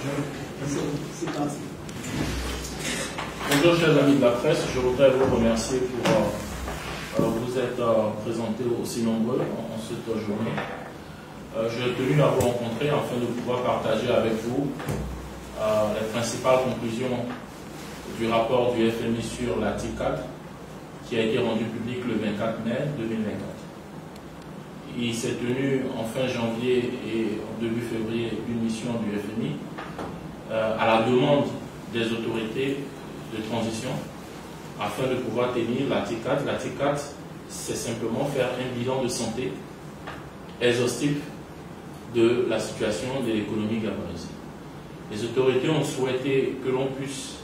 C'est parti. Bonjour chers amis de la presse, je voudrais vous remercier pour vous être présentés aussi nombreux en cette journée. J'ai tenu à vous rencontrer afin de pouvoir partager avec vous les principales conclusions du rapport du FMI sur la TICAD qui a été rendu public le 24 mai 2024. Il s'est tenu en fin janvier et en début février une mission du FMI à la demande des autorités de transition afin de pouvoir tenir la TICAD. La TICAD, c'est simplement faire un bilan de santé exhaustif de la situation de l'économie gabonaise. Les autorités ont souhaité que l'on puisse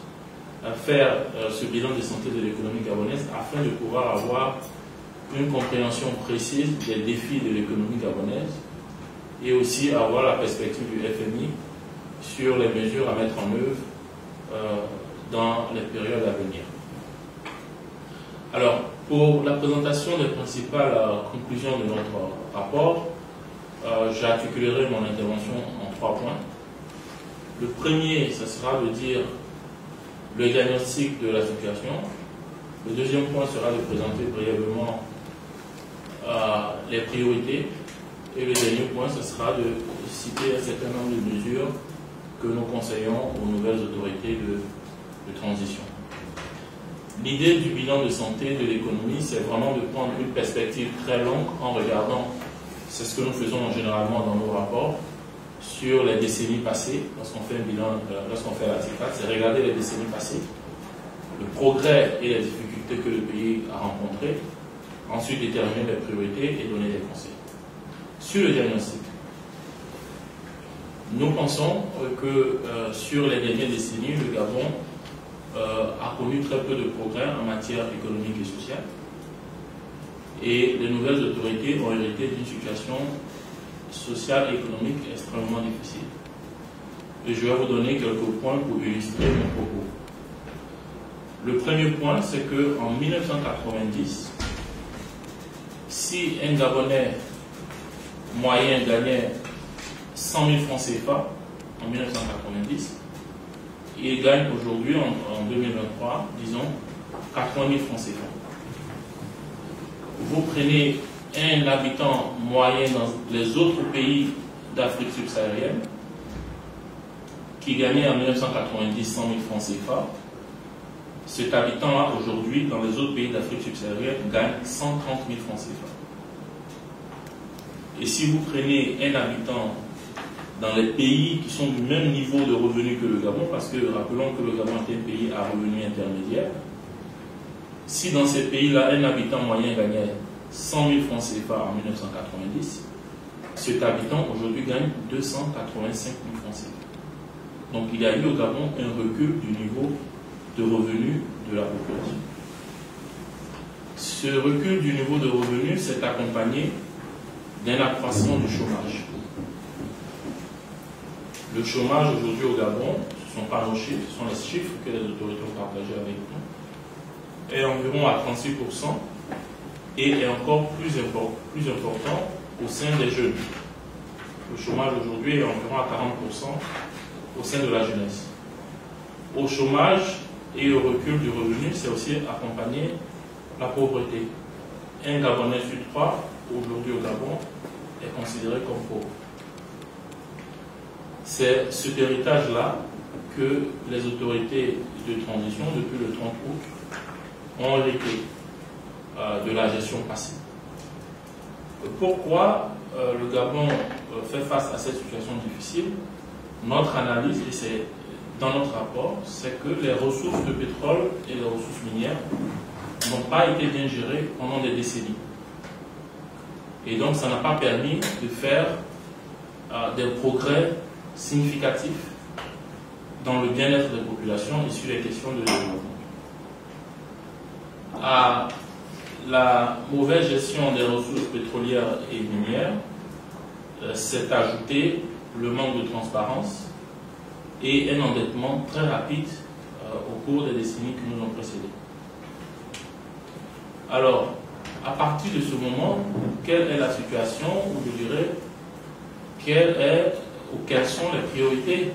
faire ce bilan de santé de l'économie gabonaise afin de pouvoir avoir une compréhension précise des défis de l'économie gabonaise et aussi avoir la perspective du FMI sur les mesures à mettre en œuvre dans les périodes à venir. Alors, pour la présentation des principales conclusions de notre rapport, j'articulerai mon intervention en 3 points. Le premier, ce sera de dire le diagnostic de la situation. Le deuxième point sera de présenter brièvement les priorités. Et le dernier point, ce sera de citer un certain nombre de mesures que nous conseillons aux nouvelles autorités de transition. L'idée du bilan de santé de l'économie, c'est vraiment de prendre une perspective très longue en regardant, c'est ce que nous faisons généralement dans nos rapports, sur les décennies passées, lorsqu'on fait un bilan, lorsqu'on fait la TICAD, c'est regarder les décennies passées, le progrès et les difficultés que le pays a rencontrées, ensuite déterminer les priorités et donner des conseils. Sur le diagnostic, nous pensons que sur les dernières décennies, le Gabon a connu très peu de progrès en matière économique et sociale. Et les nouvelles autorités ont hérité d'une situation sociale et économique extrêmement difficile. Et je vais vous donner quelques points pour illustrer mon propos. Le premier point, c'est qu'en 1990, si un Gabonais moyen gagnait 100 000 francs CFA en 1990, il gagne aujourd'hui, en 2023, disons, 80 000 francs CFA. Vous prenez un habitant moyen dans les autres pays d'Afrique subsaharienne qui gagnait en 1990 100 000 francs CFA, cet habitant-là aujourd'hui dans les autres pays d'Afrique subsaharienne gagne 130 000 francs CFA. Et si vous prenez un habitant dans les pays qui sont du même niveau de revenus que le Gabon, parce que rappelons que le Gabon est un pays à revenus intermédiaires, si dans ces pays-là un habitant moyen gagnait 100 000 francs CFA en 1990, cet habitant aujourd'hui gagne 285 000 francs CFA. Donc il y a eu au Gabon un recul du niveau de revenus de la population. Ce recul du niveau de revenus s'est accompagné d'un accroissement du chômage. Le chômage aujourd'hui au Gabon, ce ne sont pas nos chiffres, ce sont les chiffres que les autorités ont partagés avec nous, est environ à 36% et est encore plus important au sein des jeunes. Le chômage aujourd'hui est environ à 40% au sein de la jeunesse. Au chômage et au recul du revenu, c'est aussi accompagné la pauvreté. Un Gabonais sur 3, aujourd'hui au Gabon, est considéré comme pauvre. C'est cet héritage-là que les autorités de transition, depuis le 30 août, ont hérité de la gestion passée. Pourquoi le Gabon fait face à cette situation difficile? Notre analyse, et c'est dans notre rapport, c'est que les ressources de pétrole et les ressources minières n'ont pas été bien gérées pendant des décennies. Et donc ça n'a pas permis de faire des progrès significatifs dans le bien-être des populations et sur les questions de développement. À la mauvaise gestion des ressources pétrolières et minières s'est ajouté le manque de transparence et un endettement très rapide au cours des décennies qui nous ont précédés. Alors, à partir de ce moment, quelle est la situation, ou je dirais, quelle est ou quelles sont les priorités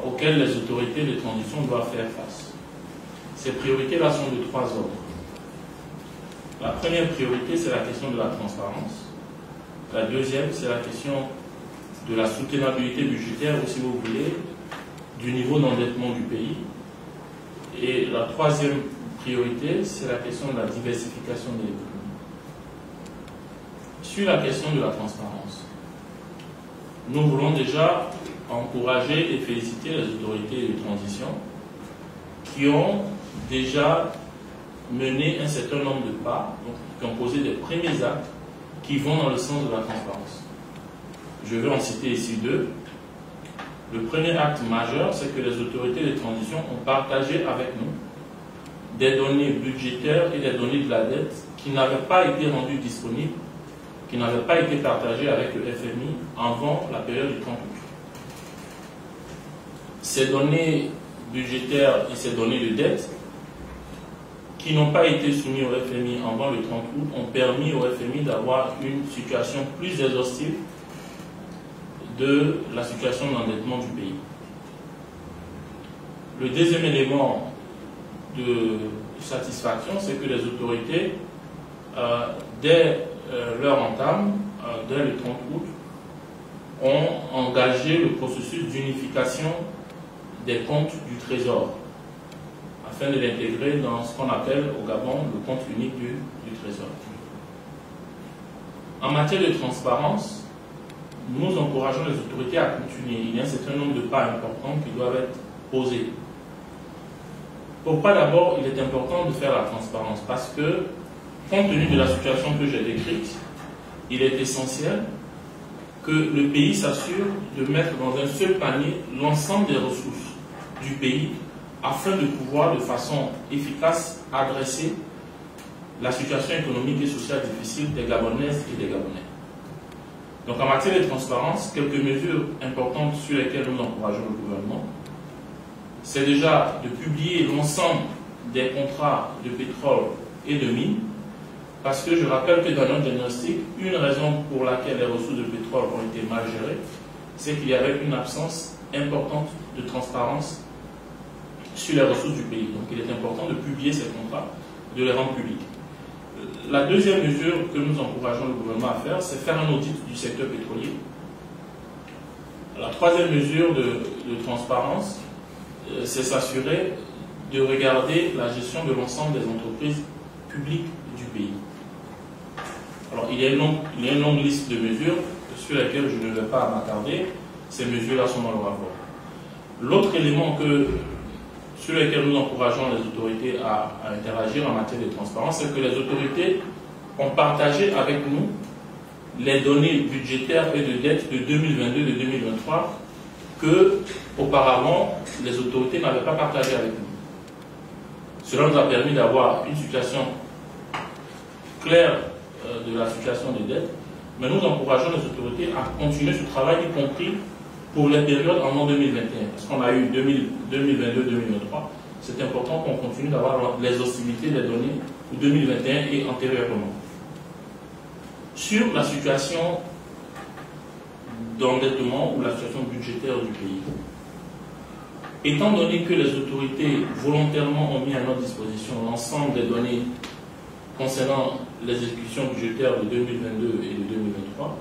auxquelles les autorités de transition doivent faire face. Ces priorités-là sont de 3 ordres. La première priorité, c'est la question de la transparence. La deuxième, c'est la question de la soutenabilité budgétaire, ou si vous voulez, du niveau d'endettement du pays. Et la troisième priorité, c'est la question de la diversification de l'économie. Sur la question de la transparence, nous voulons déjà encourager et féliciter les autorités de transition qui ont déjà mené un certain nombre de pas, donc, qui ont posé des premiers actes qui vont dans le sens de la transparence. Je vais en citer ici 2. Le premier acte majeur, c'est que les autorités de transition ont partagé avec nous des données budgétaires et des données de la dette qui n'avaient pas été rendues disponibles, qui n'avaient pas été partagées avec le FMI avant la période du 30 août. Ces données budgétaires et ces données de dette qui n'ont pas été soumises au FMI avant le 30 août ont permis au FMI d'avoir une situation plus exhaustive de la situation d'endettement du pays. Le deuxième élément de satisfaction, c'est que les autorités, dès leur entame, dès le 30 août, ont engagé le processus d'unification des comptes du Trésor, afin de l'intégrer dans ce qu'on appelle au Gabon le compte unique du Trésor. En matière de transparence, nous encourageons les autorités à continuer. Il y a un certain nombre de pas importants qui doivent être posés. Pourquoi d'abord il est important de faire la transparence? Parce que, compte tenu de la situation que j'ai décrite, il est essentiel que le pays s'assure de mettre dans un seul panier l'ensemble des ressources du pays afin de pouvoir de façon efficace adresser la situation économique et sociale difficile des Gabonaises et des Gabonais. Donc en matière de transparence, quelques mesures importantes sur lesquelles nous encourageons le gouvernement, c'est déjà de publier l'ensemble des contrats de pétrole et de mines, parce que je rappelle que dans notre diagnostic, une raison pour laquelle les ressources de pétrole ont été mal gérées, c'est qu'il y avait une absence importante de transparence sur les ressources du pays. Donc il est important de publier ces contrats, de les rendre publics. La deuxième mesure que nous encourageons le gouvernement à faire, c'est faire un audit du secteur pétrolier. La troisième mesure de transparence, c'est s'assurer de regarder la gestion de l'ensemble des entreprises publiques du pays. Alors, il y a une longue liste de mesures sur lesquelles je ne vais pas m'attarder. Ces mesures-là sont dans le rapport. L'autre élément sur lequel nous encourageons les autorités à interagir en matière de transparence, c'est que les autorités ont partagé avec nous les données budgétaires et de dette de 2022 et de 2023 que, auparavant, les autorités n'avaient pas partagé avec nous. Cela nous a permis d'avoir une situation claire de la situation des dettes, mais nous encourageons les autorités à continuer ce travail, y compris pour les périodes en an 2021. Parce qu'on a eu 2022-2023, c'est important qu'on continue d'avoir les hostilités des données pour 2021 et antérieurement. Sur la situation d'endettement ou la situation budgétaire du pays, étant donné que les autorités volontairement ont mis à notre disposition l'ensemble des données concernant les exécutions budgétaires de 2022 et de 2023,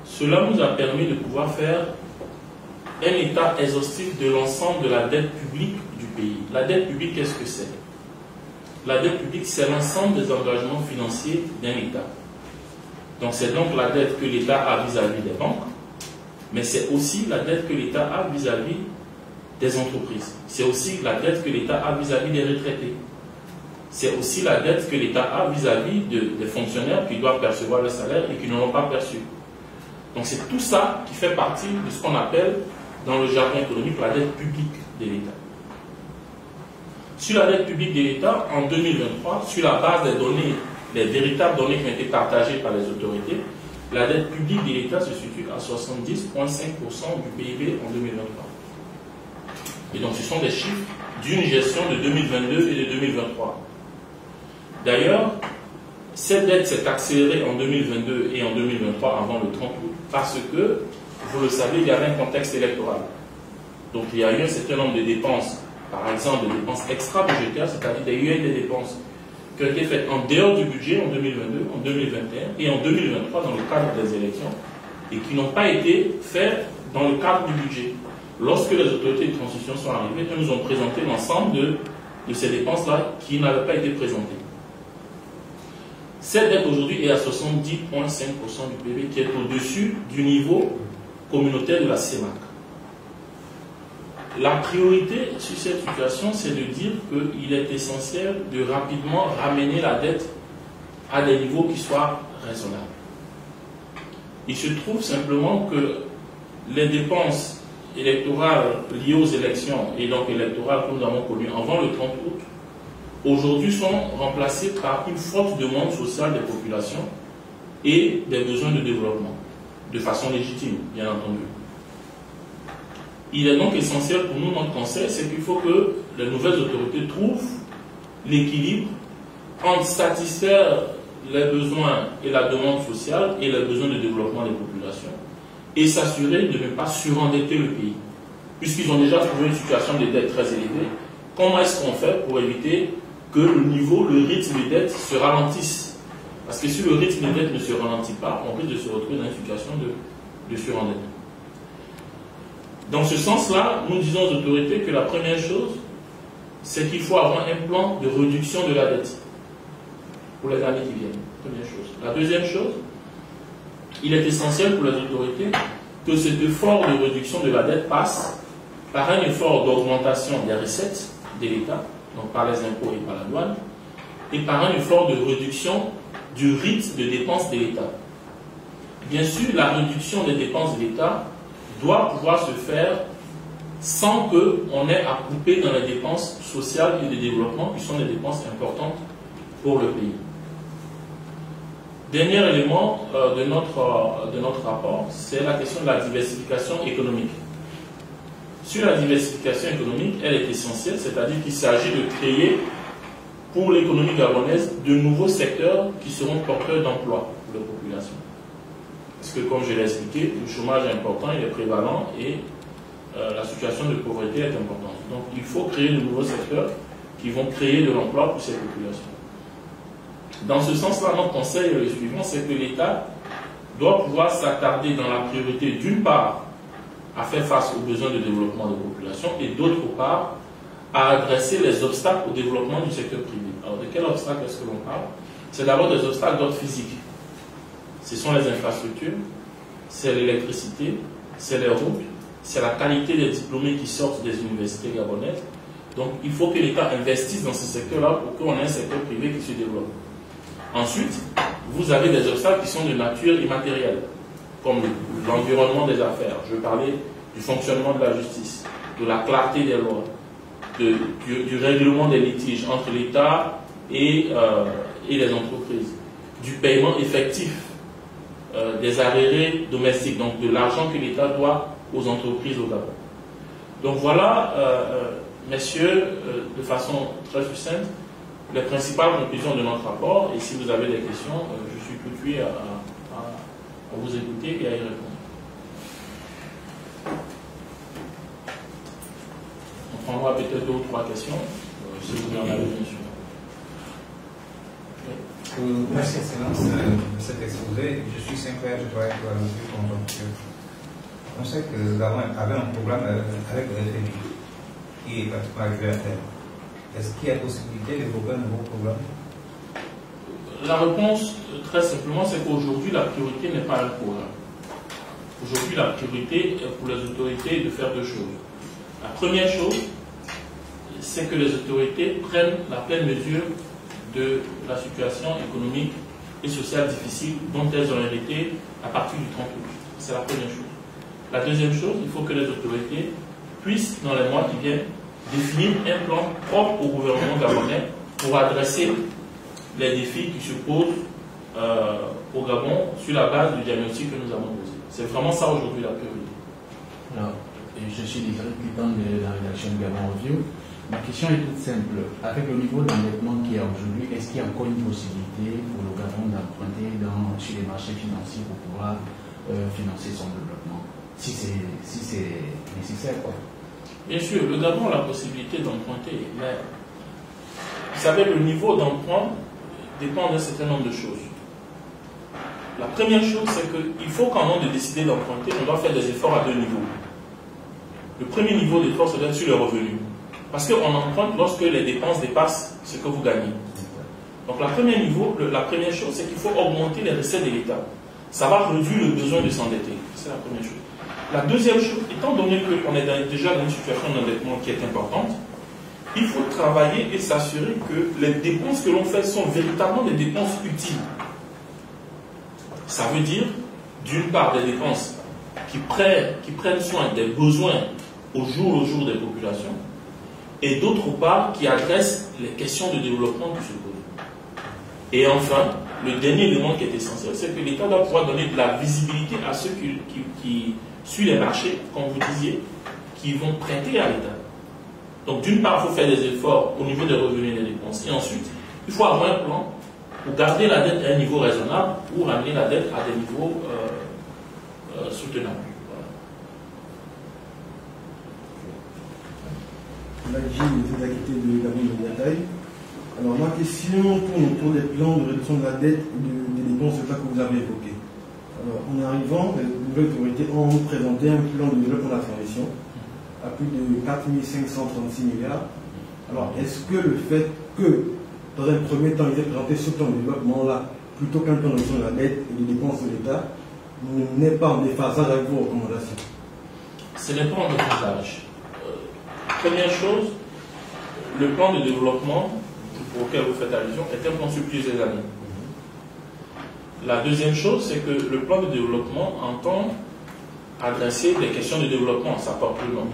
cela nous a permis de pouvoir faire un état exhaustif de l'ensemble de la dette publique du pays. La dette publique, qu'est-ce que c'est? La dette publique, c'est l'ensemble des engagements financiers d'un État. Donc c'est donc la dette que l'État a vis-à-vis des banques, mais c'est aussi la dette que l'État a vis-à-vis des entreprises. C'est aussi la dette que l'État a vis-à-vis des retraités. C'est aussi la dette que l'État a vis-à-vis des fonctionnaires qui doivent percevoir le salaire et qui ne l'ont pas perçu. Donc c'est tout ça qui fait partie de ce qu'on appelle, dans le jargon économique, la dette publique de l'État. Sur la dette publique de l'État, en 2023, sur la base des données, les véritables données qui ont été partagées par les autorités, la dette publique de l'État se situe à 70,5% du PIB en 2023. Et donc ce sont des chiffres d'une gestion de 2022 et de 2023. D'ailleurs, cette dette s'est accélérée en 2022 et en 2023 avant le 30 août parce que, vous le savez, il y avait un contexte électoral. Donc il y a eu un certain nombre de dépenses, par exemple des dépenses extra-budgétaires, c'est-à-dire il y a eu des dépenses qui ont été faites en dehors du budget en 2022, en 2021 et en 2023 dans le cadre des élections, et qui n'ont pas été faites dans le cadre du budget. Lorsque les autorités de transition sont arrivées, elles nous ont présenté l'ensemble de ces dépenses-là qui n'avaient pas été présentées. Cette dette aujourd'hui est à 70,5% du PIB, qui est au-dessus du niveau communautaire de la CEMAC. La priorité sur cette situation, c'est de dire qu'il est essentiel de rapidement ramener la dette à des niveaux qui soient raisonnables. Il se trouve simplement que les dépenses électorales liées aux élections, et donc électorales que nous avons connues avant le 30 août, aujourd'hui sont remplacées par une forte demande sociale des populations et des besoins de développement, de façon légitime, bien entendu. Il est donc essentiel pour nous, notre conseil, c'est qu'il faut que les nouvelles autorités trouvent l'équilibre entre satisfaire les besoins et la demande sociale et les besoins de développement des populations et s'assurer de ne pas surendetter le pays. Puisqu'ils ont déjà trouvé une situation de dette très élevée, comment est-ce qu'on fait pour éviter que le rythme de dette se ralentisse? Parce que si le rythme de dette ne se ralentit pas, on risque de se retrouver dans une situation de surendettement. Dans ce sens-là, nous disons aux autorités que la première chose, c'est qu'il faut avoir un plan de réduction de la dette pour les années qui viennent. Première chose. La deuxième chose, il est essentiel pour les autorités que cet effort de réduction de la dette passe par un effort d'augmentation des recettes de l'État, donc par les impôts et par la douane, et par un effort de réduction du rythme de dépenses de l'État. Bien sûr, la réduction des dépenses de l'État doit pouvoir se faire sans qu'on ait à couper dans les dépenses sociales et de développement, qui sont des dépenses importantes pour le pays. Dernier élément de notre rapport, c'est la question de la diversification économique. Sur la diversification économique, elle est essentielle, c'est-à-dire qu'il s'agit de créer pour l'économie gabonaise de nouveaux secteurs qui seront porteurs d'emplois pour la population. Parce que, comme je l'ai expliqué, le chômage est important, il est prévalent et la situation de pauvreté est importante. Donc, il faut créer de nouveaux secteurs qui vont créer de l'emploi pour ces populations. Dans ce sens-là, notre conseil est le suivant, c'est que l'État doit pouvoir s'attarder dans la priorité, d'une part, à faire face aux besoins de développement des populations et d'autre part, à adresser les obstacles au développement du secteur privé. Alors, de quels obstacles est-ce que l'on parle? C'est d'abord des obstacles d'ordre physique. Ce sont les infrastructures, c'est l'électricité, c'est les routes, c'est la qualité des diplômés qui sortent des universités gabonaises. Donc, il faut que l'État investisse dans ce secteur-là pour qu'on ait un secteur privé qui se développe. Ensuite, vous avez des obstacles qui sont de nature immatérielle, comme l'environnement des affaires. Je parlais du fonctionnement de la justice, de la clarté des lois, du règlement des litiges entre l'État et les entreprises, du paiement effectif des arriérés domestiques, donc de l'argent que l'État doit aux entreprises au Gabon. Donc voilà, messieurs, de façon très succincte, les principales conclusions de notre rapport, et si vous avez des questions, je suis tout de suite à vous écouter et à y répondre. On prendra peut-être 2 ou 3 questions, si vous en avez, bien sûr. Merci, Excellence, de cet exposé. Je suis Sinclair, je travaille pour la mesure conjoncture. On sait que le Gabon avait un problème avec le FMI, qui est pratiquement arrivé à terme. Est-ce qu'il y a possibilité de développer un nouveau programme? La réponse, très simplement, c'est qu'aujourd'hui, la priorité n'est pas un programme. Aujourd'hui, la priorité est pour les autorités de faire 2 choses. La première chose, c'est que les autorités prennent la pleine mesure de la situation économique et sociale difficile dont elles ont hérité à partir du 30 août. C'est la première chose. La deuxième chose, il faut que les autorités puissent, dans les mois qui viennent, définir un plan propre au gouvernement gabonais pour adresser les défis qui se posent au Gabon sur la base du diagnostic que nous avons posé. C'est vraiment ça aujourd'hui la priorité. Alors, je suis directeur de la rédaction de Gabon Review. Ma question est toute simple. Avec le niveau d'endettement qu'il y a aujourd'hui, est-ce qu'il y a encore une possibilité pour le Gabon d'emprunter sur les marchés financiers pour pouvoir financer son développement, si c'est nécessaire, quoi? Bien sûr, le Gabon a la possibilité d'emprunter, mais vous savez, le niveau d'emprunt dépend d'un certain nombre de choses. La première chose, c'est qu'il faut qu'en de décider d'emprunter, on doit faire des efforts à deux niveaux. Le premier niveau d'effort, c'est d'être sur le revenu. Parce qu'on emprunte lorsque les dépenses dépassent ce que vous gagnez. Donc la première chose, c'est qu'il faut augmenter les recettes de l'État. Ça va réduire le besoin de s'endetter. C'est la première chose. La deuxième chose, étant donné qu'on est déjà dans une situation d'endettement qui est importante, il faut travailler et s'assurer que les dépenses que l'on fait sont véritablement des dépenses utiles. Ça veut dire, d'une part, des dépenses qui prennent soin des besoins au jour des populations, et d'autre part, qui adressent les questions de développement qui se posent. Et enfin, le dernier élément qui est essentiel, c'est que l'État doit pouvoir donner de la visibilité à ceux qui suivent les marchés, comme vous disiez, qui vont prêter à l'État. Donc, d'une part, il faut faire des efforts au niveau des revenus et des dépenses, et ensuite, il faut avoir un plan pour garder la dette à un niveau raisonnable ou ramener la dette à des niveaux soutenables. Voilà. La acquitté de Gabon de Niataï. Alors, ma question tourne autour des plans de réduction de la dette et des dépenses que vous avez évoqués. Alors, en arrivant, les nouvelles autorités ont présenté un plan de développement de la transition à plus de 4 536 milliards. Alors, est-ce que le fait que, dans un premier temps, ils aient présenté ce plan de développement-là, plutôt qu'un plan de réduction de la dette et des dépenses de l'État, n'est pas en déphasage avec vos recommandations? Ce n'est pas en déphasage. Première chose, le plan de développement auquel vous faites allusion est un plan sur plusieurs années. La deuxième chose, c'est que le plan de développement entend adresser des questions de développement, ça porte le nom.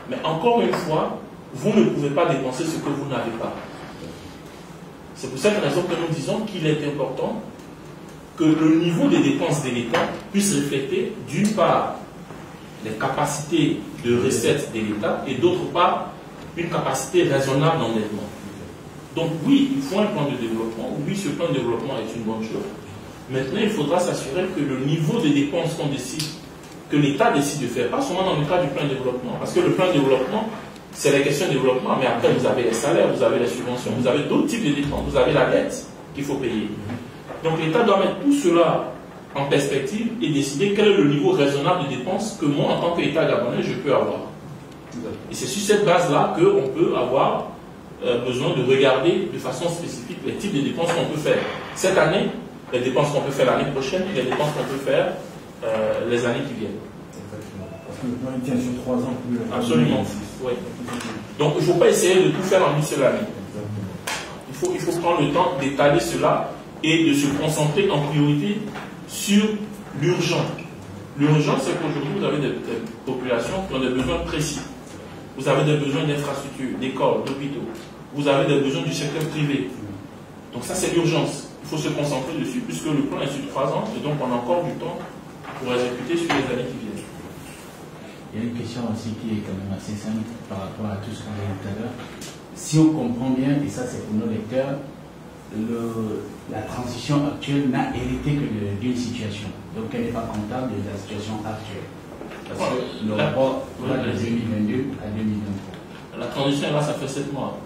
Mais encore une fois, vous ne pouvez pas dépenser ce que vous n'avez pas. C'est pour cette raison que nous disons qu'il est important que le niveau des dépenses de l'État puisse refléter, d'une part, les capacités de recettes de l'État et d'autre part, une capacité raisonnable d'endettement. Donc oui, il faut un plan de développement. Oui, ce plan de développement est une bonne chose. Maintenant, il faudra s'assurer que le niveau des dépenses qu'on décide, que l'État décide de faire, pas seulement dans le cadre du plan de développement, parce que le plan de développement, c'est les questions de développement, mais après vous avez les salaires, vous avez les subventions, vous avez d'autres types de dépenses, vous avez la dette qu'il faut payer. Donc l'État doit mettre tout cela en perspective et décider quel est le niveau raisonnable de dépenses que moi, en tant qu'État gabonais, je peux avoir. Et c'est sur cette base-là qu'on peut avoir besoin de regarder de façon spécifique les types de dépenses qu'on peut faire. Cette année, les dépenses qu'on peut faire l'année prochaine et les dépenses qu'on peut faire les années qui viennent. Exactement. Parce que le plan il tient sur 3 ans. Plus absolument. Oui. Donc il ne faut pas essayer de tout faire en une seule année. Il faut prendre le temps d'étaler cela et de se concentrer en priorité sur l'urgent. L'urgent, c'est qu'aujourd'hui, vous avez des populations qui ont des besoins précis. Vous avez des besoins d'infrastructures, d'écoles, d'hôpitaux. Vous avez des besoins du secteur privé. Donc ça, c'est l'urgence. Il faut se concentrer dessus, puisque le plan est sur 3 ans, et donc on a encore du temps pour exécuter sur les années qui viennent. Il y a une question aussi qui est quand même assez simple par rapport à tout ce qu'on a dit tout à l'heure. Si on comprend bien, et ça c'est pour nos lecteurs, la transition actuelle n'a hérité que d'une situation. Donc elle n'est pas comptable de la situation actuelle. Parce que le rapport va de 2022 à 2023. La transition là, ça fait 7 mois.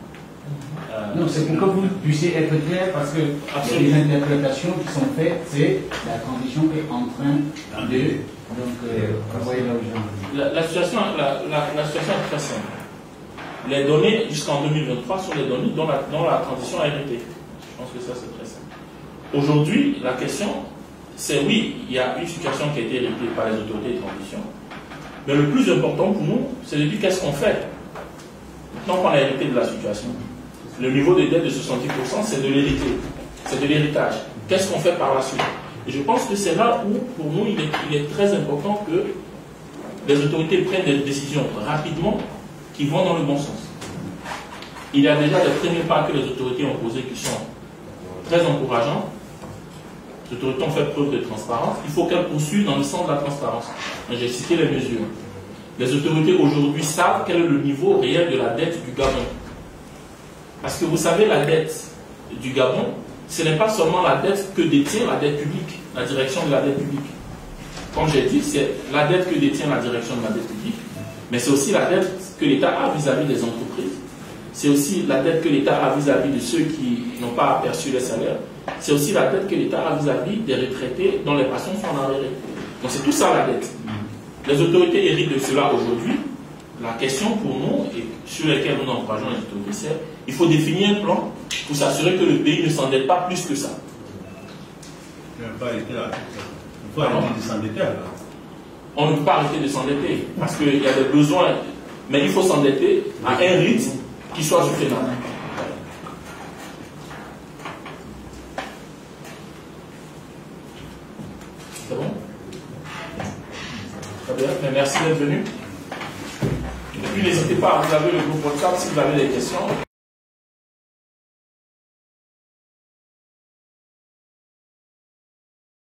Non, c'est pour que vous puissiez être clair, parce que les interprétations qui sont faites, c'est la transition est en train de... Donc, vous voyez là où je la situation est très simple. Les données jusqu'en 2023 sont les données dont la transition a hérité. Je pense que ça, c'est très simple. Aujourd'hui, la question, c'est oui, il y a une situation qui a été héritée par les autorités de transition, mais le plus important pour nous, c'est de dire qu'est-ce qu'on fait maintenant qu'on a hérité de la situation. Le niveau de dette de 70%, c'est de l'hérité, c'est de l'héritage. Qu'est-ce qu'on fait par la suite? Et je pense que c'est là où, pour nous, il est très important que les autorités prennent des décisions rapidement qui vont dans le bon sens. Il y a déjà des premiers pas que les autorités ont posés qui sont très encourageants. Les autorités ont fait preuve de transparence. Il faut qu'elles poursuivent dans le sens de la transparence. J'ai cité les mesures. Les autorités aujourd'hui savent quel est le niveau réel de la dette du Gabon. Parce que vous savez, la dette du Gabon, ce n'est pas seulement la dette que détient la dette publique, la direction de la dette publique. Comme j'ai dit, c'est la dette que détient la direction de la dette publique, Mais c'est aussi la dette que l'État a vis-à-vis des entreprises. C'est aussi la dette que l'État a vis-à-vis de ceux qui n'ont pas aperçu les salaires. C'est aussi la dette que l'État a vis-à-vis des retraités dont les pensions sont en arrêt. Donc c'est tout ça la dette. Les autorités héritent de cela aujourd'hui. La question pour nous, et sur laquelle nous encourageons les autorités, c'est il faut définir un plan pour s'assurer que le pays ne s'endette pas plus que ça. Il faut arrêter de s'endetter. On ne peut pas arrêter de s'endetter parce qu'il y a des besoins, mais il faut s'endetter à un rythme qui soit soutenable. C'est bon? Très bien, mais merci d'être venu. Et puis n'hésitez pas, vous avez le groupe WhatsApp si vous avez des questions.